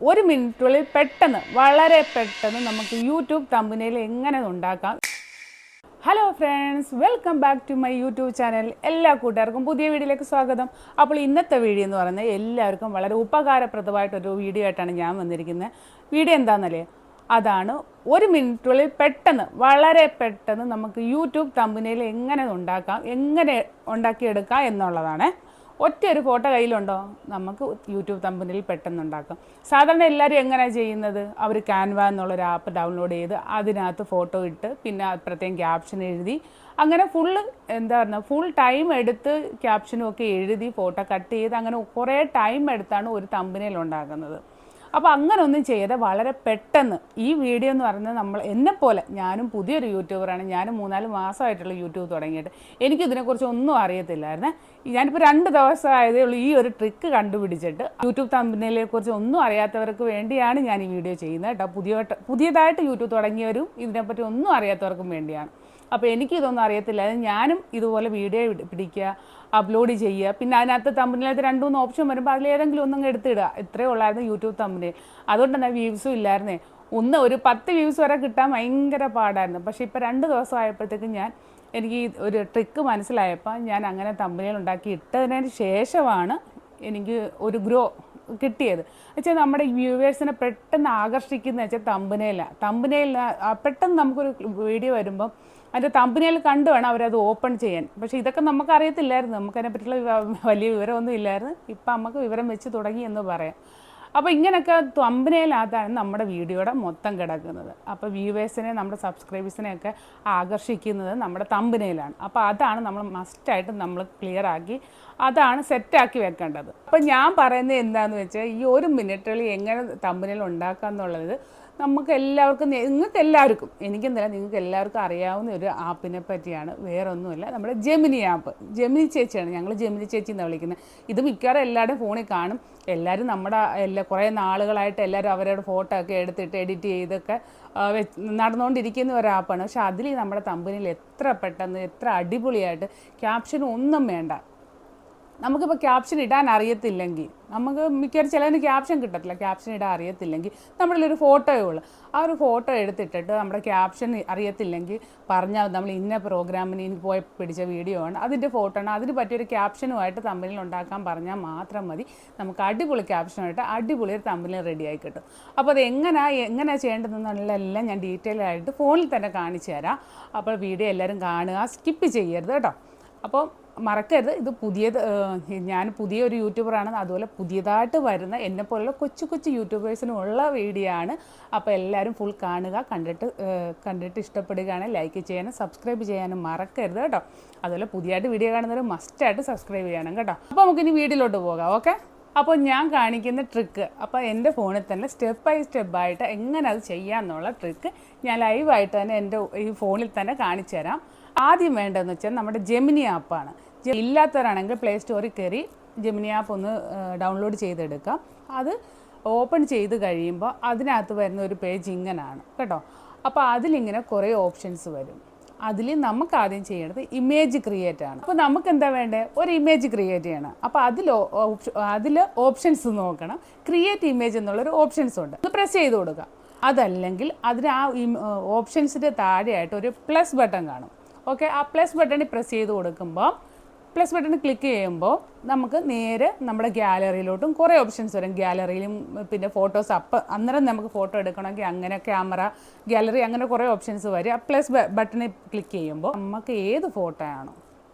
ഒരു മിനിറ്റുള്ളിൽ പെട്ടെന്ന് വളരെ പെട്ടെന്ന് നമുക്ക് യൂട്യൂബ് തമ്പനെയിൽ എങ്ങനെ ഉണ്ടാക്കാം. Hello friends, welcome back to my YouTube channel. എല്ലാ കൂട്ടുകാർക്കും പുതിയ വീഡിയോയിലേക്ക് സ്വാഗതം. അപ്പോൾ ഇന്നത്തെ വീഡിയോ എന്ന് പറയുന്നത് എല്ലാവർക്കും വളരെ ഉപകാരപ്രദമായിട്ടൊരു വീഡിയോ ആയിട്ടാണ് ഞാൻ വന്നിരിക്കുന്നത്. വീഡിയോ എന്താണെന്നല്ലേ, അതാണ് ഒരു മിനിറ്റുള്ളിൽ പെട്ടെന്ന് വളരെ പെട്ടെന്ന് നമുക്ക് യൂട്യൂബ് തമ്പനെയിൽ എങ്ങനെ ഉണ്ടാക്കാം, എങ്ങനെ ഉണ്ടാക്കിയെടുക്കാം എന്നുള്ളതാണ്. ഒറ്റ ഒരു ഫോട്ടോ കയ്യിലുണ്ടോ, നമുക്ക് യൂട്യൂബ് തമ്പനെയിൽ പെട്ടെന്ന് ഉണ്ടാക്കാം. സാധാരണ എല്ലാവരും എങ്ങനെയാണ് ചെയ്യുന്നത്, അവർ ക്യാൻവ എന്നുള്ളൊരു ആപ്പ് ഡൗൺലോഡ് ചെയ്ത് അതിനകത്ത് ഫോട്ടോ ഇട്ട് പിന്നെ പ്രത്യേകം ക്യാപ്ഷൻ എഴുതി അങ്ങനെ ഫുൾ ടൈം എടുത്ത് ക്യാപ്ഷനും ഒക്കെ എഴുതി ഫോട്ടോ കട്ട് ചെയ്ത് അങ്ങനെ കുറേ ടൈം എടുത്താണ് ഒരു തമ്പനെയിൽ ഉണ്ടാക്കുന്നത്. അപ്പോൾ അങ്ങനെ ഒന്നും ചെയ്ത് വളരെ പെട്ടെന്ന് ഈ വീഡിയോ എന്ന് പറയുന്നത് എന്നെപ്പോലെ ഞാനും പുതിയൊരു യൂട്യൂബറാണ്. ഞാനും 3-4 മാസമായിട്ടുള്ള യൂട്യൂബ് തുടങ്ങിയിട്ട് എനിക്കിതിനെക്കുറിച്ച് ഒന്നും അറിയത്തില്ലായിരുന്നേ. ഞാനിപ്പോൾ 2 ദിവസമായതേ ഉള്ളൂ ഈ ഒരു ട്രിക്ക് കണ്ടുപിടിച്ചിട്ട്. യൂട്യൂബ് തമ്പനെയിലെ കുറിച്ച് ഒന്നും അറിയാത്തവർക്ക് വേണ്ടിയാണ് ഞാൻ ഈ വീഡിയോ ചെയ്യുന്നത് കേട്ടോ. പുതിയതായിട്ട് യൂട്യൂബ് തുടങ്ങിയവരും ഇതിനെപ്പറ്റി ഒന്നും അറിയാത്തവർക്കും വേണ്ടിയാണ്. അപ്പോൾ എനിക്കിതൊന്നും അറിയത്തില്ല. ഞാനും ഇതുപോലെ വീഡിയോ പിടിക്കുക, അപ്ലോഡ് ചെയ്യുക, പിന്നെ അതിനകത്ത് തമ്പനെയിലത്തെ 2-3 ഓപ്ഷൻ വരുമ്പോൾ അതിലേതെങ്കിലും ഒന്നും എടുത്തിടുക. ഇത്രയേ ഉള്ളായിരുന്നു യൂട്യൂബ് തമ്പനെയിൽ. അതുകൊണ്ട് തന്നെ വ്യൂസും ഇല്ലായിരുന്നേ. ഒരു 10 വ്യൂസ് വരെ കിട്ടാൻ ഭയങ്കര പാടായിരുന്നു. പക്ഷേ ഇപ്പോൾ 2 ദിവസം ആയപ്പോഴത്തേക്കും എനിക്ക് ഈ ഒരു ട്രിക്ക് മനസ്സിലായപ്പോൾ ഞാൻ അങ്ങനെ തമ്പനെയിൽ ഉണ്ടാക്കി ഇട്ടതിന് ശേഷമാണ് എനിക്ക് ഒരു ഗ്രോ കിട്ടിയത്. വെച്ചാൽ നമ്മുടെ വ്യൂവേഴ്സിനെ പെട്ടെന്ന് ആകർഷിക്കുന്ന വെച്ചാൽ തമ്പനെയിൽ പെട്ടെന്ന് നമുക്കൊരു വീഡിയോ വരുമ്പം അതിൻ്റെ തമ്പനെയിൽ കണ്ടു വേണം അവരത് ഓപ്പൺ ചെയ്യാൻ. പക്ഷേ ഇതൊക്കെ നമുക്കറിയത്തില്ലായിരുന്നു, നമുക്കതിനെപ്പറ്റിയുള്ള വലിയ വിവരമൊന്നും ഇല്ലായിരുന്നു. ഇപ്പം നമുക്ക് വിവരം വെച്ച് തുടങ്ങി എന്ന് പറയാം. അപ്പോൾ ഇങ്ങനെയൊക്കെ തമ്പനെയിലാണ് നമ്മുടെ വീഡിയോയുടെ മൊത്തം കിടക്കുന്നത്. അപ്പോൾ വ്യൂവേഴ്സിനെ, നമ്മുടെ സബ്സ്ക്രൈബേഴ്സിനെയൊക്കെ ആകർഷിക്കുന്നത് നമ്മുടെ തമ്പനെയിലാണ്. അപ്പോൾ അതാണ് നമ്മൾ മസ്റ്റായിട്ട് നമ്മൾ ക്ലിയർ ആക്കി അതാണ് സെറ്റാക്കി വെക്കേണ്ടത്. അപ്പോൾ ഞാൻ പറയുന്നത് എന്താണെന്ന് വെച്ചാൽ, ഈ ഒരു മിനിറ്റിൽ എങ്ങനെ തമ്പനെയിൽ ഉണ്ടാക്കുക എന്നുള്ളത് നിങ്ങൾക്ക് എല്ലാവർക്കും എനിക്കെന്തല്ല, നിങ്ങൾക്ക് എല്ലാവർക്കും അറിയാവുന്ന ഒരു ആപ്പിനെ പറ്റിയാണ്. വേറൊന്നുമില്ല, നമ്മുടെ ജെമിനി ആപ്പ്. ജെമിനി ചേച്ചിയാണ്, ഞങ്ങൾ ജെമിനി ചേച്ചി എന്നാണ് വിളിക്കുന്നത്. ഇത് മിക്കവാറും എല്ലാവരുടെയും ഫോണിൽ കാണും. എല്ലാവരും കുറേ നാളുകളായിട്ട് എല്ലാവരും അവരുടെ ഫോട്ടോ ഒക്കെ എടുത്തിട്ട് എഡിറ്റ് ചെയ്തൊക്കെ നടന്നുകൊണ്ടിരിക്കുന്ന ഒരു ആപ്പാണ്. പക്ഷെ അതിൽ നമ്മുടെ തമ്പനെയിൽ എത്ര പെട്ടെന്ന് എത്ര അടിപൊളിയായിട്ട് ക്യാപ്ഷൻ ഒന്നും വേണ്ട. നമുക്കിപ്പോൾ ക്യാപ്ഷൻ ഇടാൻ അറിയത്തില്ലെങ്കിൽ, നമുക്ക് മിക്കവാറും ചിലതിന് ക്യാപ്ഷൻ കിട്ടത്തില്ല. ക്യാപ്ഷൻ ഇടാൻ അറിയത്തില്ലെങ്കിൽ നമ്മളിലൊരു ഫോട്ടോയേ ഉള്ളൂ. ആ ഒരു ഫോട്ടോ എടുത്തിട്ടിട്ട് നമ്മുടെ ക്യാപ്ഷൻ അറിയത്തില്ലെങ്കിൽ പറഞ്ഞാൽ നമ്മൾ ഇന്ന പ്രോഗ്രാമിന് പോയി പിടിച്ച വീഡിയോ ആണ്, അതിൻ്റെ ഫോട്ടോ ആണ്, അതിന് പറ്റിയൊരു ക്യാപ്ഷനുമായിട്ട് തമ്പനെയിൽ ഉണ്ടാക്കാൻ പറഞ്ഞാൽ മാത്രം മതി. നമുക്ക് അടിപൊളി ക്യാപ്ഷനായിട്ട് അടിപൊളി ഒരു തമ്പനെയിൽ റെഡിയായി കിട്ടും. അപ്പോൾ അത് എങ്ങനെ ചെയ്യേണ്ടതെന്നുള്ളതെല്ലാം ഞാൻ ഡീറ്റെയിൽ ആയിട്ട് ഫോണിൽ തന്നെ കാണിച്ചു തരാം. അപ്പോൾ വീഡിയോ എല്ലാവരും കാണുക, സ്കിപ്പ് ചെയ്യരുത് കേട്ടോ. അപ്പോൾ മറക്കരുത്, ഞാൻ പുതിയൊരു യൂട്യൂബറാണ്. അതുപോലെ പുതിയതായിട്ട് വരുന്ന എന്നെപ്പോലുള്ള കൊച്ചു യൂട്യൂബേഴ്സിനും ഉള്ള വീഡിയോ ആണ്. അപ്പോൾ എല്ലാവരും ഫുൾ കാണുക. കണ്ടിട്ട് ഇഷ്ടപ്പെടുകയാണെങ്കിൽ ലൈക്ക് ചെയ്യാനും സബ്സ്ക്രൈബ് ചെയ്യാനും മറക്കരുത് കേട്ടോ. അതുപോലെ പുതിയതായിട്ട് വീഡിയോ കാണുന്നവർ മസ്റ്റായിട്ട് സബ്സ്ക്രൈബ് ചെയ്യണം കേട്ടോ. അപ്പോൾ നമുക്കിനി വീഡിയോയിലോട്ട് പോകാം. ഓക്കെ, അപ്പോൾ ഞാൻ കാണിക്കുന്ന ട്രിക്ക്, അപ്പോൾ എൻ്റെ ഫോണിൽ തന്നെ സ്റ്റെപ്പ് ബൈ സ്റ്റെപ്പായിട്ട് എങ്ങനെ അത് ചെയ്യാമെന്നുള്ള ട്രിക്ക് ഞാൻ ലൈവായിട്ട് തന്നെ എൻ്റെ ഈ ഫോണിൽ തന്നെ കാണിച്ചു തരാം. ആദ്യം വേണ്ടതെന്ന് വെച്ചാൽ നമ്മുടെ ജെമിനി ആപ്പാണ്. ഇല്ലാത്തവരാണെങ്കിൽ പ്ലേ സ്റ്റോറിൽ കയറി ജെമിനി ആപ്പ് ഒന്ന് ഡൗൺലോഡ് ചെയ്തെടുക്കാം. അത് ഓപ്പൺ ചെയ്ത് കഴിയുമ്പോൾ അതിനകത്ത് വരുന്ന ഒരു പേജ് ഇങ്ങനെയാണ് കേട്ടോ. അപ്പോൾ അതിലിങ്ങനെ കുറേ ഓപ്ഷൻസ് വരും. അതിൽ നമുക്ക് ആദ്യം ചെയ്യേണ്ടത് ഇമേജ് ക്രിയേറ്റ് ആണ്. അപ്പോൾ നമുക്ക് എന്താ വേണ്ടത്, ഒരു ഇമേജ് ക്രിയേറ്റ് ചെയ്യണം. അപ്പോൾ അതിൽ ഓപ്ഷൻസ് നോക്കണം. ക്രിയേറ്റ് ഇമേജ് എന്നുള്ളൊരു ഓപ്ഷൻസ് ഉണ്ട്, അത് പ്രസ് ചെയ്ത് കൊടുക്കുക. അതല്ലെങ്കിൽ അതിന് ആ ഓപ്ഷൻസിൻ്റെ താഴെയായിട്ട് ഒരു പ്ലസ് ബട്ടൺ കാണും. ഓക്കെ, ആ പ്ലസ് ബട്ടണിൽ പ്രസ് ചെയ്ത് കൊടുക്കുമ്പോൾ, പ്ലസ് ബട്ടൺ ക്ലിക്ക് ചെയ്യുമ്പോൾ നമുക്ക് നേരെ നമ്മുടെ ഗ്യാലറിയിലോട്ടും കുറേ ഓപ്ഷൻസ് വരും. ഗ്യാലറിയിലും പിന്നെ ഫോട്ടോസ് അന്നേരം നമുക്ക് ഫോട്ടോ എടുക്കണമെങ്കിൽ അങ്ങനെ ക്യാമറ, ഗ്യാലറി, അങ്ങനെ കുറേ ഓപ്ഷൻസ് വരും. ആ പ്ലസ് ബട്ടണിൽ ക്ലിക്ക് ചെയ്യുമ്പോൾ നമുക്ക് ഏത്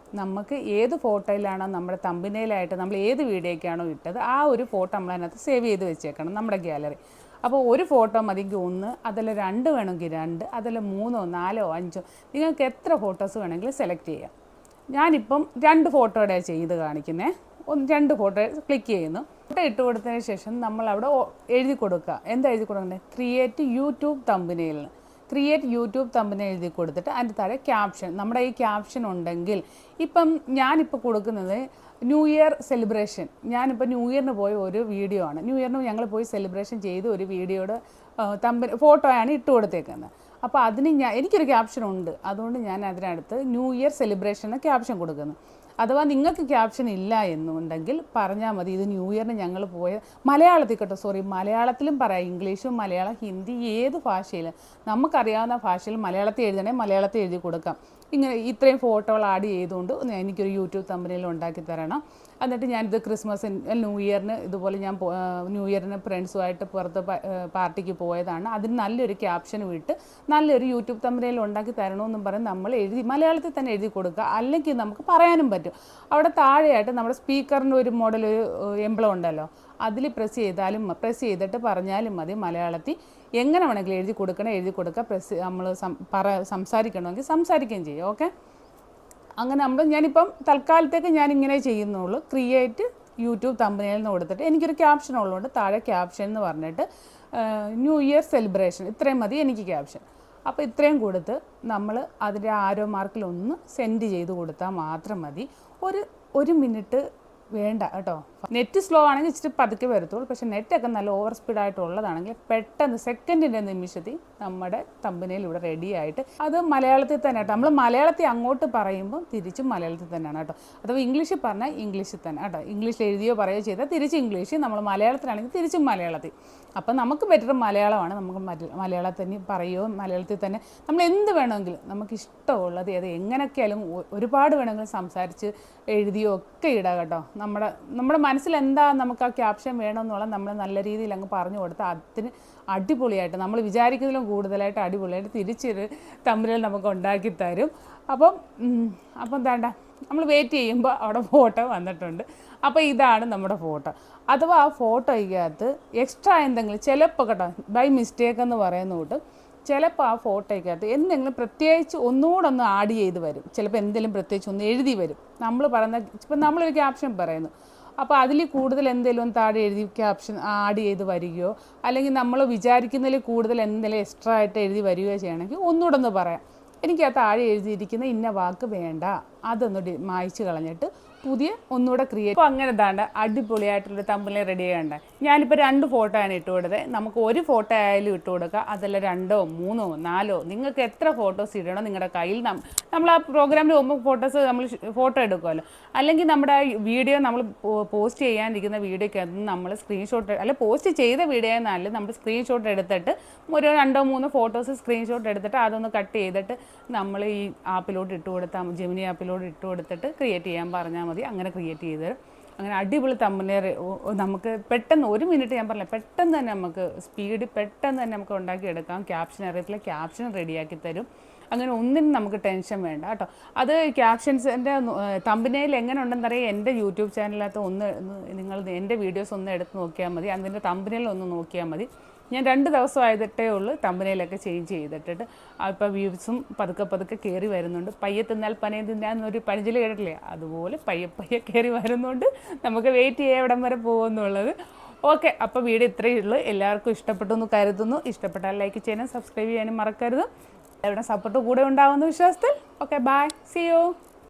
ഫോട്ടോയിലാണോ നമ്മുടെ തമ്പനെയിലായിട്ട് നമ്മൾ ഏത് വീഡിയോയ്ക്കാണോ ഇട്ടത് ആ ഒരു ഫോട്ടോ നമ്മളതിനകത്ത് സേവ് ചെയ്ത് വെച്ചേക്കണം നമ്മുടെ ഗ്യാലറി. അപ്പോൾ ഒരു ഫോട്ടോ മതിയെങ്കിൽ 1, അതല്ല 2 വേണമെങ്കിൽ 2, അതല്ല 3, 4, 5, നിങ്ങൾക്ക് എത്ര ഫോട്ടോസ് വേണമെങ്കിലും സെലക്ട് ചെയ്യാം. ഞാനിപ്പം 2 ഫോട്ടോയുടെ ചെയ്ത് കാണിക്കുന്നത്. 2 ഫോട്ടോ ക്ലിക്ക് ചെയ്യുന്നു. ഫോട്ടോ ഇട്ട് കൊടുത്തതിന് ശേഷം നമ്മളവിടെ എഴുതി കൊടുക്കുക. എന്താ എഴുതി കൊടുക്കുന്നത്, ക്രിയേറ്റ് യൂട്യൂബ് തമ്പനെയിൽ എഴുതി കൊടുത്തിട്ട് അതിൻ്റെ താഴെ ക്യാപ്ഷൻ. നമ്മുടെ ഈ ക്യാപ്ഷൻ ഉണ്ടെങ്കിൽ, ഞാനിപ്പോൾ കൊടുക്കുന്നത് ന്യൂ ഇയർ സെലിബ്രേഷൻ. ഞാനിപ്പോൾ ന്യൂ ഇയറിന് പോയ ഒരു വീഡിയോ ആണ്. ന്യൂ ഇയറിന് ഞങ്ങൾ പോയി സെലിബ്രേഷൻ ചെയ്ത് ഒരു വീഡിയോയുടെ ഫോട്ടോയാണ് ഇട്ട് കൊടുത്തേക്കുന്നത്. അപ്പോൾ അതിന് എനിക്കൊരു ക്യാപ്ഷൻ ഉണ്ട്, അതുകൊണ്ട് ഞാൻ അതിനടുത്ത് ന്യൂ ഇയർ സെലിബ്രേഷന് ക്യാപ്ഷൻ കൊടുക്കുന്നു. അഥവാ നിങ്ങൾക്ക് ക്യാപ്ഷൻ ഇല്ല എന്നുണ്ടെങ്കിൽ പറഞ്ഞാൽ മതി. ഇത് ന്യൂ ഇയറിന് ഞങ്ങൾ പോയ മലയാളത്തിൽ കേട്ടോ, സോറി, മലയാളത്തിലും പറയാം, ഇംഗ്ലീഷും മലയാളം ഹിന്ദി ഏത് ഭാഷയിൽ നമുക്കറിയാവുന്ന ഭാഷയിൽ മലയാളത്തിൽ എഴുതണേ മലയാളത്തിൽ എഴുതി കൊടുക്കാം. ഇങ്ങനെ ഇത്രയും ഫോട്ടോകൾ ആഡ് ചെയ്തുകൊണ്ട് എനിക്കൊരു യൂട്യൂബ് തമ്പനയിൽ ഉണ്ടാക്കി തരണം. എന്നിട്ട് ഞാനിത് ക്രിസ്മസ് ന്യൂ ഇയറിന് ഇതുപോലെ ഞാൻ ന്യൂ ഇയറിന് ഫ്രണ്ട്സുമായിട്ട് പുറത്ത് പാർട്ടിക്ക് പോയതാണ്, അതിന് നല്ലൊരു ക്യാപ്ഷൻ വിട്ട് നല്ലൊരു യൂട്യൂബ് തമ്പനയിൽ ഉണ്ടാക്കി തരണമെന്നും പറഞ്ഞ് നമ്മൾ എഴുതി മലയാളത്തിൽ തന്നെ എഴുതി കൊടുക്കുക. അല്ലെങ്കിൽ നമുക്ക് പറയാനും പറ്റും. അവിടെ താഴെയായിട്ട് നമ്മുടെ സ്പീക്കറിൻ്റെ ഒരു മോഡൽ ഒരു എംബ്ലം ഉണ്ടല്ലോ, അതിൽ പ്രസ് ചെയ്തിട്ട് പറഞ്ഞാലും മതി മലയാളത്തിൽ എങ്ങനെ വേണമെങ്കിലും എഴുതി കൊടുക്കുക. നമ്മൾ സംസാരിക്കണമെങ്കിൽ സംസാരിക്കുകയും ചെയ്യും. ഓക്കെ, അങ്ങനെ ഞാനിപ്പം തൽക്കാലത്തേക്ക് ഞാനിങ്ങനെ ചെയ്യുന്നുള്ളൂ. ക്രിയേറ്റ് യൂട്യൂബ് തമ്പനെയിൽ നിന്ന് കൊടുത്തിട്ട് എനിക്കൊരു ക്യാപ്ഷൻ ഉള്ളതുകൊണ്ട് താഴെ ക്യാപ്ഷൻ എന്ന് പറഞ്ഞിട്ട് ന്യൂ ഇയർ സെലിബ്രേഷൻ, ഇത്രയും മതി എനിക്ക് ക്യാപ്ഷൻ. അപ്പോൾ ഇത്രയും കൊടുത്ത് നമ്മൾ അതിൻ്റെ ആരോ മാർക്കിലൊന്ന് സെൻഡ് ചെയ്ത് കൊടുത്താൽ മാത്രം മതി. ഒരു മിനിറ്റ് വേണ്ട കേട്ടോ. നെറ്റ് സ്ലോ ആണെങ്കിൽ ഇച്ചിരി പതുക്കെ വരത്തുള്ളൂ. പക്ഷേ നെറ്റൊക്കെ നല്ല ഓവർ സ്പീഡായിട്ടുള്ളതാണെങ്കിൽ പെട്ടെന്ന് സെക്കൻഡിൻ്റെ നിമിഷത്തിൽ നമ്മുടെ തമ്പനയിൽ ഇവിടെ റെഡി ആയിട്ട്, അത് മലയാളത്തിൽ തന്നെ കേട്ടോ. നമ്മൾ മലയാളത്തിൽ അങ്ങോട്ട് പറയുമ്പോൾ തിരിച്ചും മലയാളത്തിൽ തന്നെയാണ് കേട്ടോ. അഥവാ ഇംഗ്ലീഷിൽ പറഞ്ഞാൽ ഇംഗ്ലീഷിൽ തന്നെ കേട്ടോ. ഇംഗ്ലീഷിൽ എഴുതിയോ പറയുകയോ ചെയ്താൽ തിരിച്ച് ഇംഗ്ലീഷ്, നമ്മൾ മലയാളത്തിലാണെങ്കിൽ തിരിച്ചും മലയാളത്തിൽ. അപ്പം നമുക്ക് ബെറ്റർ മലയാളമാണ്. നമുക്ക് മലയാളത്തിൽ തന്നെ പറയുകയോ മലയാളത്തിൽ തന്നെ നമ്മൾ എന്ത് വേണമെങ്കിലും നമുക്ക് ഇഷ്ടമുള്ളത് അത് എങ്ങനെയൊക്കെയായാലും ഒരുപാട് വേണമെങ്കിലും സംസാരിച്ച് എഴുതിയോ ഒക്കെ ഇടാം കേട്ടോ. നമ്മുടെ മനസ്സിൽ എന്താ നമുക്ക് ആ ക്യാപ്ഷൻ വേണമെന്നുള്ളത് നമ്മൾ നല്ല രീതിയിൽ അങ്ങ് പറഞ്ഞു കൊടുത്താൽ അതിന് അടിപൊളിയായിട്ട്, നമ്മൾ വിചാരിക്കുന്നതിലും കൂടുതലായിട്ട് അടിപൊളിയായിട്ട് തിരിച്ചൊരു തമ്പനയിൽ നമുക്ക് ഉണ്ടാക്കി തരും. അപ്പം എന്താണ്ട നമ്മൾ വെയിറ്റ് ചെയ്യുമ്പോൾ അവിടെ ഫോട്ടോ വന്നിട്ടുണ്ട്. അപ്പോൾ ഇതാണ് നമ്മുടെ ഫോട്ടോ. അഥവാ ആ ഫോട്ടോയ്ക്കകത്ത് എക്സ്ട്രാ എന്തെങ്കിലും ചിലപ്പോൾ കേട്ടോ ബൈ മിസ്റ്റേക്ക് എന്ന് പറയുന്ന കൂട്ട് ചിലപ്പോൾ ആ ഫോട്ടോയ്ക്കകത്ത് എന്തെങ്കിലും പ്രത്യേകിച്ച് ഒന്നുകൂടെ ഒന്ന് ആഡ് ചെയ്ത് വരും. ചിലപ്പോൾ എന്തെങ്കിലും പ്രത്യേകിച്ച് ഒന്ന് എഴുതി വരും. നമ്മൾ പറയുന്ന ഇപ്പം നമ്മളൊരു ക്യാപ്ഷൻ പറയുന്നു, അപ്പോൾ അതിൽ കൂടുതൽ എന്തെങ്കിലും താഴെ എഴുതി ക്യാപ്ഷൻ ആഡ് ചെയ്ത് വരികയോ അല്ലെങ്കിൽ നമ്മൾ വിചാരിക്കുന്നതിൽ കൂടുതൽ എന്തെങ്കിലും എക്സ്ട്രാ ആയിട്ട് എഴുതി വരികയോ ചെയ്യണമെങ്കിൽ ഒന്നുകൂടെ ഒന്ന് പറയാം, എനിക്ക് ആ താഴെ എഴുതിയിരിക്കുന്ന ഇന്ന വാക്ക് വേണ്ട, അതൊന്ന് മായ്ച്ച് കളഞ്ഞിട്ട് പുതിയ ഒന്നുകൂടെ ക്രിയേറ്റ്. അപ്പോൾ അങ്ങനെ ഇതാണ്ട് അടിപൊളിയായിട്ടുള്ളൊരു തമ്പനയിൽ റെഡി ചെയ്യണ്ട. ഞാനിപ്പോൾ 2 ഫോട്ടോ ആണ് ഇട്ട് കൊടുത്തത്. നമുക്ക് ഒരു ഫോട്ടോ ആയാലും ഇട്ട് കൊടുക്കുക, അതല്ല 2, 3, 4 നിങ്ങൾക്ക് എത്ര ഫോട്ടോസ് ഇടണം നിങ്ങളുടെ കയ്യിൽ. നമ്മൾ ആ പ്രോഗ്രാമിൽ പോകുമ്പോൾ നമ്മൾ ഫോട്ടോ എടുക്കുമല്ലോ. അല്ലെങ്കിൽ നമ്മുടെ വീഡിയോ നമ്മൾ പോസ്റ്റ് ചെയ്യാനിരിക്കുന്ന വീഡിയോയ്ക്കകത്ത് നമ്മൾ സ്ക്രീൻഷോട്ട്, അല്ല പോസ്റ്റ് ചെയ്ത വീഡിയോ എന്നല്ല, നമ്മൾ സ്ക്രീൻഷോട്ട് എടുത്തിട്ട് ഒരു 2, 3 ഫോട്ടോസ് സ്ക്രീൻഷോട്ട് എടുത്തിട്ട് അതൊന്ന് കട്ട് ചെയ്തിട്ട് നമ്മൾ ഈ ആപ്പിലോട്ട് ഇട്ട് കൊടുത്താൽ, ജെമിനി ആപ്പിലോട്ട് ഇട്ട് കൊടുത്തിട്ട് ക്രിയേറ്റ് ചെയ്യാൻ പറഞ്ഞാൽ മതി. അങ്ങനെ ക്രിയേറ്റ് ചെയ്ത് തരും. അങ്ങനെ അടിപൊളി തമ്പനയിൽ നമുക്ക് പെട്ടെന്ന് 1 മിനിറ്റ് ഞാൻ പറഞ്ഞില്ല, പെട്ടെന്ന് തന്നെ നമുക്ക് പെട്ടെന്ന് തന്നെ നമുക്ക് ഉണ്ടാക്കിയെടുക്കാം. ക്യാപ്ഷൻ അറിയത്തില്ല, ക്യാപ്ഷൻ റെഡിയാക്കി തരും. അങ്ങനെ ഒന്നിനും നമുക്ക് ടെൻഷൻ വേണ്ട കേട്ടോ. അത് ക്യാപ്ഷൻസിൻ്റെ തമ്പനയിൽ എങ്ങനെ ഉണ്ടെന്നറിയാം. എൻ്റെ യൂട്യൂബ് ചാനലിനകത്ത് നിങ്ങൾ എൻ്റെ വീഡിയോസ് ഒന്ന് എടുത്ത് നോക്കിയാൽ മതി. അതിൻ്റെ തമ്പനയിൽ ഒന്ന് നോക്കിയാൽ മതി. ഞാൻ 2 ദിവസമായിട്ടേ ഉള്ളൂ തമ്പനയിലൊക്കെ ചേഞ്ച് ചെയ്തിട്ടിട്ട്. ഇപ്പോൾ വ്യൂസും പതുക്കെ കയറി വരുന്നുണ്ട്. പയ്യെ തിന്നാൽ പനയെ തിന്നാന്നൊരു പഴഞ്ചൊല്ല് കേട്ടിട്ടില്ലേ, അതുപോലെ പയ്യെ കയറി വരുന്നുണ്ട്. നമുക്ക് വെയിറ്റ് ചെയ്യാൻ എവിടം വരെ പോകുമെന്നുള്ളത്. ഓക്കെ, അപ്പോൾ വീഡിയോ ഇത്രയേ ഉള്ളൂ. എല്ലാവർക്കും ഇഷ്ടപ്പെട്ടു എന്ന് കരുതുന്നു. ഇഷ്ടപ്പെട്ടാൽ ലൈക്ക് ചെയ്യാനും സബ്സ്ക്രൈബ് ചെയ്യാനും മറക്കരുത്. എവിടെ സപ്പോർട്ട് കൂടെ ഉണ്ടാകുന്ന വിശ്വാസത്തിൽ. Okay, bye, see U.